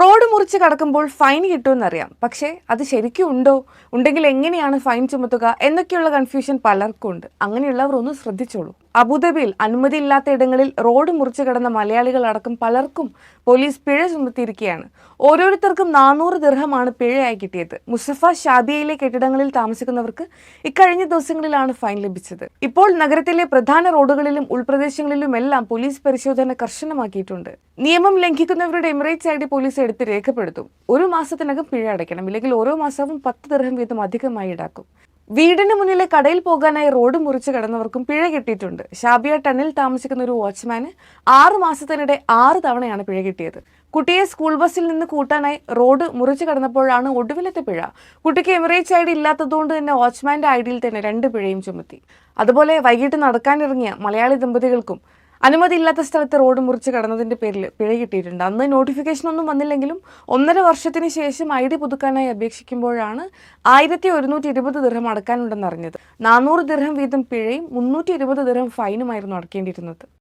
Road മുറിച്ച് കടക്കുമ്പോൾ fine കിട്ടുമെന്നറിയാം, പക്ഷേ അത് ശരിക്കും ഉണ്ടോ, ഉണ്ടെങ്കിൽ എങ്ങനെയാണ് ഫൈൻ ചുമത്തുക എന്നൊക്കെയുള്ള കൺഫ്യൂഷൻ പലർക്കും ഉണ്ട്. അങ്ങനെയുള്ളവർ ഒന്ന് ശ്രദ്ധിച്ചോളൂ. അബുദാബിയിൽ അനുമതിയില്ലാത്ത ഇടങ്ങളിൽ റോഡ് മുറിച്ച് കടന്ന മലയാളികൾ അടക്കം പലർക്കും പോലീസ് പിഴ ചുമത്തിയിരിക്കുകയാണ്. ഓരോരുത്തർക്കും 400 ദിർഹമാണ് പിഴയായി കിട്ടിയത്. മുസഫ ഷാദിയയിലെ കെട്ടിടങ്ങളിൽ താമസിക്കുന്നവർക്ക് ഇക്കഴിഞ്ഞ ദിവസങ്ങളിലാണ് ഫൈൻ ലഭിച്ചത്. ഇപ്പോൾ നഗരത്തിലെ പ്രധാന റോഡുകളിലും ഉൾപ്രദേശങ്ങളിലുമെല്ലാം പോലീസ് പരിശോധന കർശനമാക്കിയിട്ടുണ്ട്. നിയമം ലംഘിക്കുന്നവരുടെ എമിറേറ്റ്സ് ഐഡി പോലീസ് എടുത്ത് രേഖപ്പെടുത്തും. 1 മാസത്തിനകം പിഴ അടയ്ക്കണം, ഇല്ലെങ്കിൽ ഓരോ മാസവും 10 ദിർഹം വീതം അധികമായി ഈടാക്കും. വീടിന് മുന്നിലെ കടയിൽ പോകാനായി റോഡ് മുറിച്ച് കടന്നവർക്കും പിഴ കിട്ടിയിട്ടുണ്ട്. ഷാബിയ ടണ്ണിൽ താമസിക്കുന്ന ഒരു വാച്ച്മാന് 6 മാസത്തിനിടെ 6 തവണയാണ് പിഴ കിട്ടിയത്. കുട്ടിയെ സ്കൂൾ ബസ്സിൽ നിന്ന് കൂട്ടാനായി റോഡ് മുറിച്ച് കടന്നപ്പോഴാണ് ഒടുവിലത്തെ പിഴ. കുട്ടിക്ക് എമിറേറ്റ്സ് ഐഡി ഇല്ലാത്തതുകൊണ്ട് തന്നെ വാച്ച്മാന്റെ ഐഡിയിൽ തന്നെ 2 പിഴയും ചുമത്തി. അതുപോലെ വൈകിട്ട് നടക്കാനിറങ്ങിയ മലയാളി ദമ്പതികൾക്കും അനുമതിയില്ലാത്ത സ്ഥലത്ത് റോഡ് മുറിച്ച് കടന്നതിന്റെ പേരിൽ പിഴ കിട്ടിയിട്ടുണ്ട്. അന്ന് നോട്ടിഫിക്കേഷൻ ഒന്നും വന്നില്ലെങ്കിലും 1.5 വർഷത്തിന് ശേഷം ഐഡി പുതുക്കാനായി അപേക്ഷിക്കുമ്പോഴാണ് 1120 ദിർഹം അടക്കാനുണ്ടെന്ന് അറിഞ്ഞത്. 400 ദിർഹം വീതം പിഴയും 320 ദിർഹം ഫൈനുമായിരുന്നു അടക്കേണ്ടിയിരുന്നത്.